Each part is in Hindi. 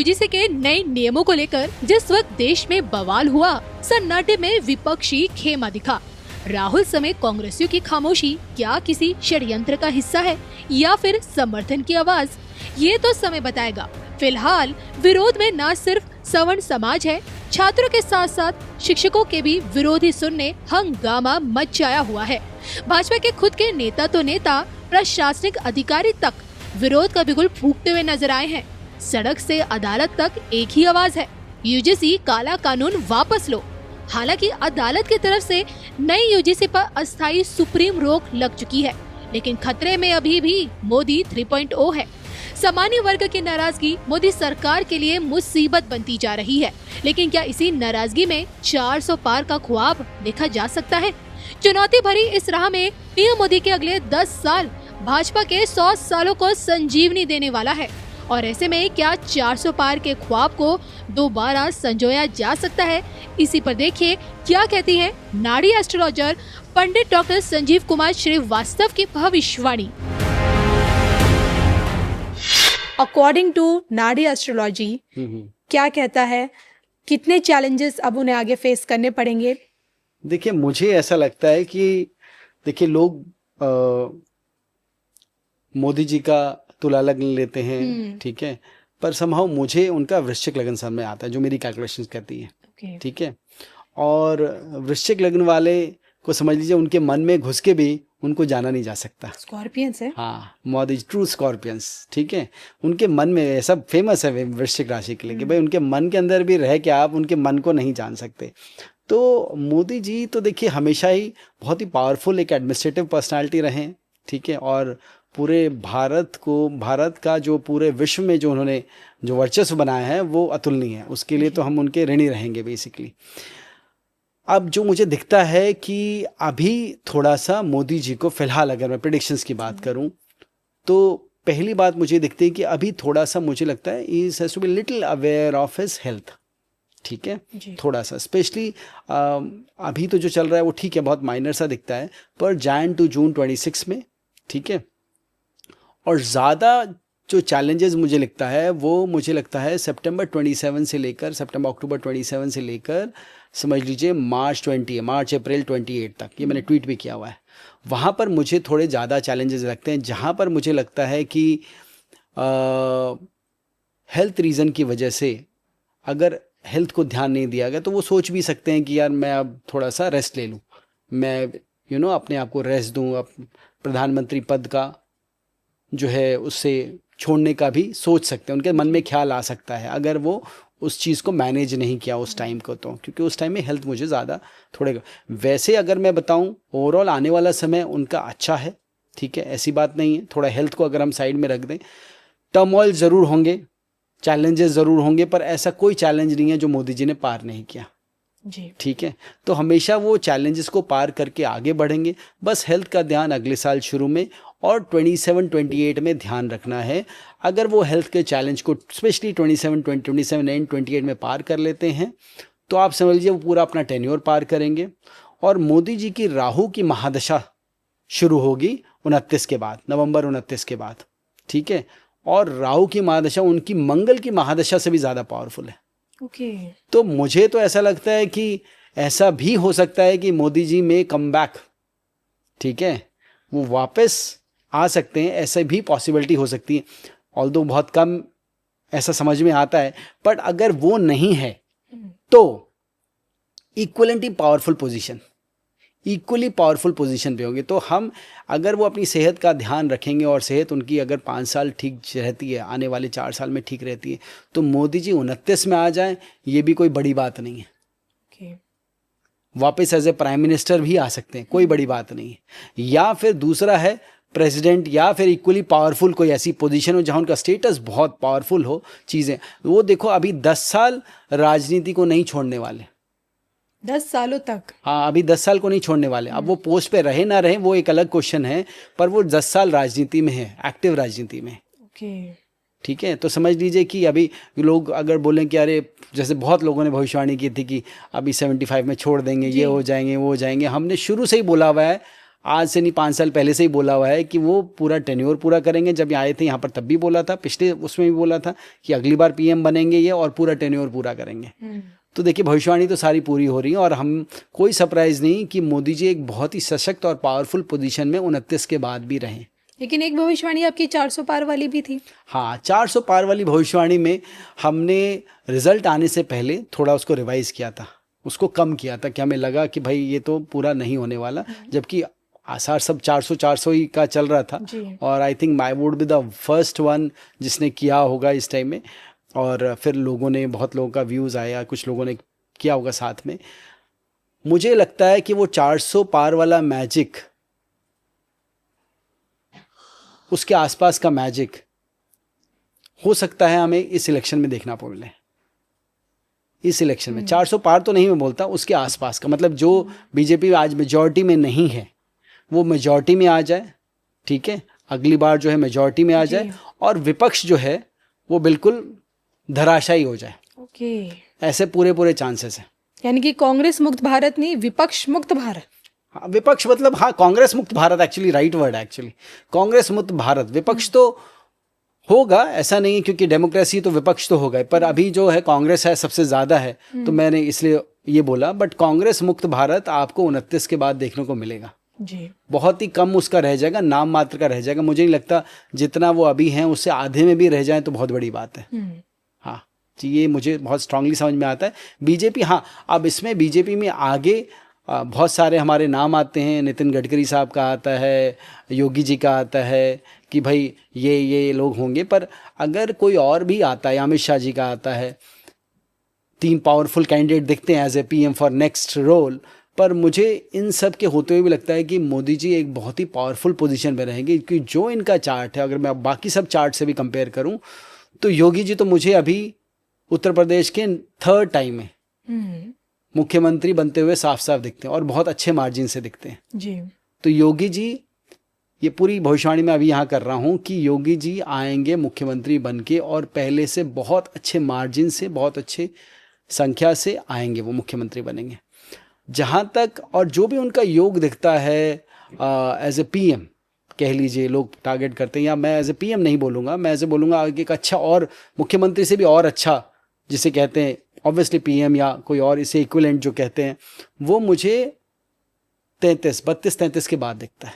यूजीसी के नए नियमों को लेकर जिस वक्त देश में बवाल हुआ, सन्नाटे में विपक्षी खेमा दिखा। राहुल समेत कांग्रेसियों की खामोशी क्या किसी षड्यंत्र का हिस्सा है या फिर समर्थन की आवाज, ये तो समय बताएगा। फिलहाल विरोध में न सिर्फ सवर्ण समाज है, छात्रों के साथ साथ शिक्षकों के भी विरोधी सुर ने हंगामा मचाया हुआ है। भाजपा के खुद के नेता तो नेता, प्रशासनिक अधिकारी तक विरोध का बिगुल फूंकते हुए नजर आए हैं। सड़क से अदालत तक एक ही आवाज है, यूजीसी काला कानून वापस लो। हालांकि अदालत की तरफ से नई यूजीसी पर अस्थायी सुप्रीम रोक लग चुकी है, लेकिन खतरे में अभी भी मोदी 3.0 है। सामान्य वर्ग की नाराजगी मोदी सरकार के लिए मुसीबत बनती जा रही है, लेकिन क्या इसी नाराजगी में 400 पार का ख्वाब देखा जा सकता है? चुनौती भरी इस राह में पीएम मोदी के अगले 10 साल भाजपा के 100 सालों को संजीवनी देने वाला है, और ऐसे में क्या 400 पार के ख्वाब को दोबारा संजोया जा सकता है? इसी पर देखिए क्या कहती है नाड़ी एस्ट्रोलॉजर पंडित डॉक्टर संजीव कुमार श्रीवास्तव की भविष्यवाणी। अकॉर्डिंग टू नाड़ी एस्ट्रोलॉजी क्या कहता है, कितने चैलेंजेस अब उन्हें आगे फेस करने पड़ेंगे? देखिए, मुझे ऐसा लगता है कि देखिए लोग मोदी जी का तुला लगन लेते हैं, ठीक है, पर समहाउ मुझे उनका वृश्चिक लगन सामने आता है, जो मेरी कैलकुलेशंस कहती है, ठीक है। और वृश्चिक लगन वाले को समझ लीजिए उनके मन में घुस के भी उनको जाना नहीं जा सकता। स्कॉर्पियंस है, हाँ, मोदी ट्रू स्कॉर्पियंस, ठीक है। उनके मन में सब फेमस है वृश्चिक राशि के लिए कि भाई उनके मन के अंदर भी रह के आप उनके मन को नहीं जान सकते। तो मोदी जी तो देखिए हमेशा ही बहुत ही पावरफुल एक एडमिनिस्ट्रेटिव पर्सनालिटी रहे, ठीक है, और पूरे भारत का जो पूरे विश्व में जो उन्होंने जो वर्चस्व बनाया है वो अतुलनीय है, उसके लिए तो हम उनके ऋणी रहेंगे बेसिकली। अब जो मुझे दिखता है कि अभी थोड़ा सा मोदी जी को फिलहाल अगर मैं प्रेडिक्शंस की बात करूं तो पहली बात मुझे दिखती है कि अभी थोड़ा सा मुझे लगता है he has to be little aware of his health, ठीक है, थोड़ा सा स्पेशली अभी तो जो चल रहा है वो ठीक है, बहुत माइनर सा दिखता है, पर जैन टू जून 26 में, ठीक है, और ज़्यादा जो चैलेंजेस मुझे लगता है वो मुझे लगता है सितंबर अक्टूबर 27 से लेकर समझ लीजिए मार्च अप्रैल 28 तक, ये मैंने ट्वीट भी किया हुआ है। वहाँ पर मुझे थोड़े ज़्यादा चैलेंजेस लगते हैं, जहाँ पर मुझे लगता है कि हेल्थ रीज़न की वजह से अगर हेल्थ को ध्यान नहीं दिया गया तो वो सोच भी सकते हैं कि यार मैं अब थोड़ा सा रेस्ट ले लूँ, मैं अपने आप को रेस्ट दूँ, अब प्रधानमंत्री पद का जो है उससे छोड़ने का भी सोच सकते हैं, उनके मन में ख्याल आ सकता है अगर वो उस चीज़ को मैनेज नहीं किया उस टाइम को, तो क्योंकि उस टाइम में हेल्थ मुझे ज़्यादा थोड़े। वैसे अगर मैं बताऊं ओवरऑल आने वाला समय उनका अच्छा है, ठीक है, ऐसी बात नहीं है। थोड़ा हेल्थ को अगर हम साइड में रख दें, टर्मोइल ज़रूर होंगे, चैलेंजेस ज़रूर होंगे, पर ऐसा कोई चैलेंज नहीं है जो मोदी जी ने पार नहीं किया जी, ठीक है। तो हमेशा वो चैलेंजेस को पार करके आगे बढ़ेंगे। बस हेल्थ का ध्यान अगले साल शुरू में और 27-28 में ध्यान रखना है। अगर वो हेल्थ के चैलेंज को स्पेशली 27 एंड 28 में पार कर लेते हैं तो आप समझ लीजिए वो पूरा अपना टेन्योर पार करेंगे। और मोदी जी की राहु की महादशा शुरू होगी 29 के बाद, नवंबर 29 के बाद, ठीक है। और राहु की महादशा उनकी मंगल की महादशा से भी ज़्यादा पावरफुल है। तो मुझे तो ऐसा लगता है कि ऐसा भी हो सकता है कि मोदी जी में कम बैक, ठीक है, वो वापस आ सकते हैं, ऐसे भी पॉसिबिलिटी हो सकती है, ऑल्दो बहुत कम ऐसा समझ में आता है। बट अगर वो नहीं है तो इक्वली पावरफुल पोजीशन पे होंगे। तो हम अगर वो अपनी सेहत का ध्यान रखेंगे और सेहत उनकी अगर 5 साल ठीक रहती है, आने वाले 4 साल में ठीक रहती है, तो मोदी जी 29 में आ जाएं, ये भी कोई बड़ी बात नहीं है। वापस एज ए प्राइम मिनिस्टर भी आ सकते हैं, कोई बड़ी बात नहीं है। या फिर दूसरा है प्रेसिडेंट, या फिर इक्वली पावरफुल कोई ऐसी पोजीशन हो जहां उनका स्टेटस बहुत पावरफुल हो चीज़ें। वो देखो अभी 10 साल राजनीति को नहीं छोड़ने वाले, 10 सालों तक, हाँ, अभी 10 साल को नहीं छोड़ने वाले। अब वो पोस्ट पे रहे ना रहे वो एक अलग क्वेश्चन है, पर वो 10 साल राजनीति में है, एक्टिव राजनीति में, ठीक है। तो समझ लीजिए कि अभी लोग अगर बोलें कि अरे, जैसे बहुत लोगों ने भविष्यवाणी की थी कि अभी 75 में छोड़ देंगे, ये हो जाएंगे, वो हो जाएंगे। हमने शुरू से ही बोला हुआ है आज से नहीं 5 साल पहले से ही बोला हुआ है कि वो पूरा टेन्योर पूरा करेंगे। जब आए थे यहाँ पर तब भी बोला था, पिछले उसमें भी बोला था कि अगली बार पीएम बनेंगे ये और पूरा टेन्योर पूरा करेंगे। तो देखिए भविष्यवाणी तो सारी पूरी हो रही है और हम कोई सरप्राइज नहीं कि मोदी जी एक बहुत ही सशक्त और पावरफुल पोजीशन में 29 के बाद भी रहे। लेकिन एक भविष्यवाणी आपकी 400 पार वाली भी थी। हाँ, 400 पार वाली भविष्यवाणी में हमने रिजल्ट आने से पहले थोड़ा उसको रिवाइज किया था, उसको कम किया था कि हमें लगा कि भाई ये तो पूरा नहीं होने वाला, जबकि आसार सब 400 ही का चल रहा था। और I think I would be the first one जिसने किया होगा इस टाइम में। और फिर लोगों ने, बहुत लोगों का व्यूज़ आया, कुछ लोगों ने किया होगा साथ में। मुझे लगता है कि वो 400 पार वाला मैजिक, उसके आसपास का मैजिक हो सकता है हमें इस इलेक्शन में देखना मिले। इस इलेक्शन में 400 पार तो नहीं मैं बोलता, उसके आसपास का, मतलब जो बीजेपी आज मेजॉरिटी में नहीं है वो मेजॉरिटी में आ जाए, ठीक है, अगली बार जो है मेजॉरिटी में आ जाए और विपक्ष जो है वो बिल्कुल धराशायी हो जाए। ऐसे पूरे चांसेस हैं। यानी कि कांग्रेस मुक्त भारत नहीं, विपक्ष मुक्त भारत। हाँ, विपक्ष मतलब, हाँ, कांग्रेस मुक्त भारत एक्चुअली राइट वर्ड है एक्चुअली। कांग्रेस मुक्त भारत, विपक्ष तो होगा ऐसा नहीं है, क्योंकि डेमोक्रेसी तो विपक्ष तो हो गए, पर अभी जो है कांग्रेस है सबसे ज्यादा है, तो मैंने इसलिए ये बोला। बट कांग्रेस मुक्त भारत आपको 29 के बाद देखने को मिलेगा जी। बहुत ही कम उसका रह जाएगा, नाम मात्र का रह जाएगा। मुझे नहीं लगता जितना वो अभी हैं उससे आधे में भी रह जाए तो बहुत बड़ी बात है। हाँ जी, ये मुझे बहुत स्ट्रांगली समझ में आता है। बीजेपी, हाँ, अब इसमें बीजेपी में आगे बहुत सारे हमारे नाम आते हैं। नितिन गडकरी साहब का आता है, योगी जी का आता है कि भाई ये लोग होंगे, पर अगर कोई और भी आता है, अमित शाह जी का आता है, 3 पावरफुल कैंडिडेट दिखते हैं as a PM for next role. पर मुझे इन सब के होते हुए भी लगता है कि मोदी जी एक बहुत ही पावरफुल पोजीशन में रहेंगे, क्योंकि जो इनका चार्ट है, अगर मैं बाकी सब चार्ट से भी कंपेयर करूं तो योगी जी तो मुझे अभी उत्तर प्रदेश के 3rd टाइम में मुख्यमंत्री बनते हुए साफ साफ दिखते हैं और बहुत अच्छे मार्जिन से दिखते हैं जी। तो योगी जी, ये पूरी भविष्यवाणी मैं अभी यहाँ कर रहा हूँ कि योगी जी आएंगे मुख्यमंत्री बनके और पहले से बहुत अच्छे मार्जिन से, बहुत अच्छे संख्या से आएंगे, वो मुख्यमंत्री बनेंगे जहाँ तक। और जो भी उनका योग दिखता है एज ए पीएम कह लीजिए, लोग टारगेट करते हैं, या मैं एज ए पीएम नहीं बोलूँगा, मैं ऐसे बोलूँगा एक अच्छा और मुख्यमंत्री से भी और अच्छा, जिसे कहते हैं ऑब्वियसली पीएम या कोई और इसे इक्विवेलेंट जो कहते हैं, वो मुझे 32-33 के बाद दिखता है।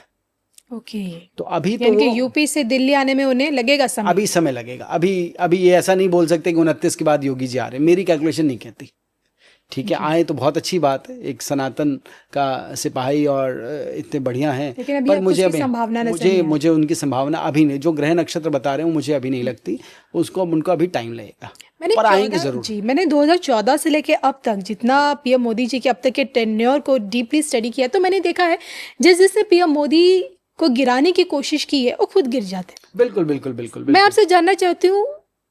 ओके। तो अभी तो यूपी से दिल्ली आने में उन्हें लगेगा समय, अभी समय लगेगा। अभी ये ऐसा नहीं बोल सकते कि 29 के बाद योगी जी आ रहे हैं, मेरी कैलकुलेशन नहीं कहती। ठीक है, आए तो बहुत अच्छी बात है, एक सनातन का सिपाही और इतने बढ़िया हैं, पर मुझे उनकी संभावना अभी नहीं, जो ग्रह नक्षत्र बता रहे हूँ मुझे अभी नहीं लगती, उनको अभी टाइम लगेगा, पर आएंगे जरूर। जी, मैंने 2014 से लेके अब तक जितना पीएम मोदी जी के अब तक के टेन्योर को डीपली स्टडी किया, तो मैंने देखा है जिसने पीएम मोदी को गिराने की कोशिश की है वो खुद गिर जाते हैं। बिल्कुल। मैं आपसे जानना चाहती हूँ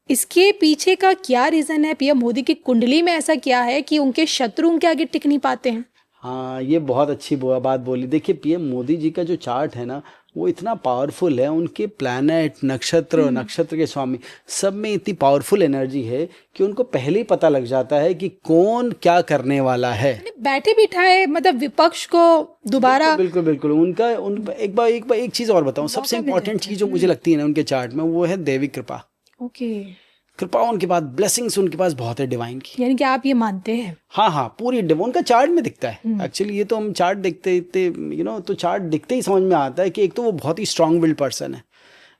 इसके पीछे का क्या रीजन है? पीएम मोदी की कुंडली में ऐसा क्या है कि उनके शत्रु उनके आगे टिक नहीं पाते हैं? हाँ, ये बहुत अच्छी बात बोली। देखिए, पीएम मोदी जी का जो चार्ट है ना, वो इतना पावरफुल है, उनके प्लैनेट, नक्षत्र के स्वामी सब में इतनी पावरफुल एनर्जी है कि उनको पहले ही पता लग जाता है कि कौन क्या करने वाला है। बैठे बिठाए मतलब विपक्ष को दोबारा, बिल्कुल उनका एक चीज और बताऊं, सबसे इंपॉर्टेंट चीज जो मुझे लगती है ना उनके चार्ट में, वो है दैविक कृपा। ओके। कृपा उनके पास, ब्लेसिंग्स उनके पास बहुत है डिवाइन की। यानी कि आप ये मानते हैं? हाँ, पूरी उनका चार्ट में दिखता है एक्चुअली। ये तो हम चार्ट देखते तो चार्ट दिखते ही समझ में आता है कि एक तो वो बहुत ही स्ट्रांग विल्ड पर्सन है,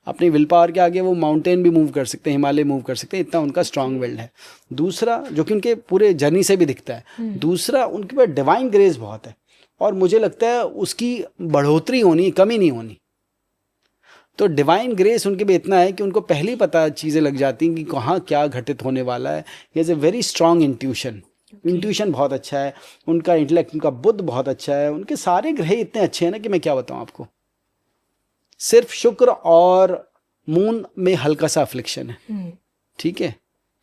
अपनी विल पावर के आगे वो माउंटेन भी मूव कर सकते हैं, हिमालय मूव कर सकते हैं, इतना उनका स्ट्रांग विल्ड है। दूसरा, जो कि उनके पूरे जर्नी से भी दिखता है, दूसरा उनके पास डिवाइन ग्रेस बहुत है, और मुझे लगता है उसकी बढ़ोतरी होनी, कमी नहीं होनी। तो डिवाइन ग्रेस उनके भी इतना है कि उनको पहले ही पता चीज़ें लग जाती हैं कि कहाँ क्या घटित होने वाला है। He has a very strong intuition बहुत अच्छा है उनका, इंटेलेक्ट, उनका बुद्ध बहुत अच्छा है, उनके सारे ग्रह इतने अच्छे हैं ना कि मैं क्या बताऊँ आपको। सिर्फ शुक्र और मून में हल्का सा अफ्लिक्शन है, ठीक है,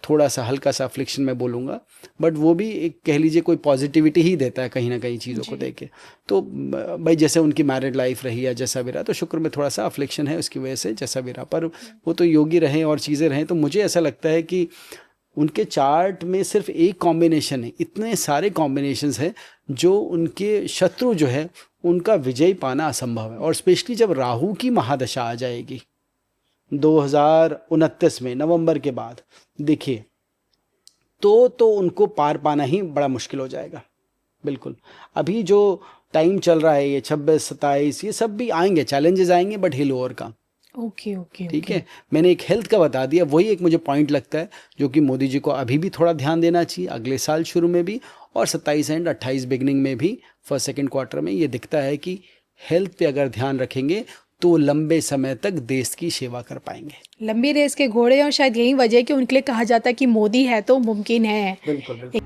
थोड़ा सा हल्का सा अफ्लिक्शन मैं बोलूँगा, बट वो भी एक कह लीजिए कोई पॉजिटिविटी ही देता है कहीं ना कहीं चीज़ों को देख के। तो भाई जैसे उनकी मैरिड लाइफ रही या जैसा भी रहा, तो शुक्र में थोड़ा सा अफ्लिक्शन है उसकी वजह से, जैसा भी रहा, पर वो तो योगी रहे और चीज़ें रहें। तो मुझे ऐसा लगता है कि उनके चार्ट में सिर्फ एक कॉम्बिनेशन है, इतने सारे कॉम्बिनेशंस हैं जो उनके शत्रु जो है उनका विजय पाना असंभव है। और स्पेशली जब राहु की महादशा आ जाएगी 2029 में नवंबर के बाद, देखिए तो उनको पार पाना ही बड़ा मुश्किल हो जाएगा। बिल्कुल अभी जो टाइम चल रहा है ये 26-27 ये सब भी आएंगे, चैलेंजेस आएंगे, बट हिल ओवर का। ओके ओके ठीक है, मैंने एक हेल्थ का बता दिया, वही एक मुझे पॉइंट लगता है जो कि मोदी जी को अभी भी थोड़ा ध्यान देना चाहिए, अगले साल शुरू में भी और 27 एंड 28 बिगनिंग में भी, फर्स्ट सेकंड क्वार्टर में। ये दिखता है कि हेल्थ पे अगर ध्यान रखेंगे तो लंबे समय तक देश की सेवा कर पाएंगे। लंबी रेस के घोड़े, और शायद यही वजह है कि उनके लिए कहा जाता है कि मोदी है तो मुमकिन है। बिल्कुल बिल्कुल।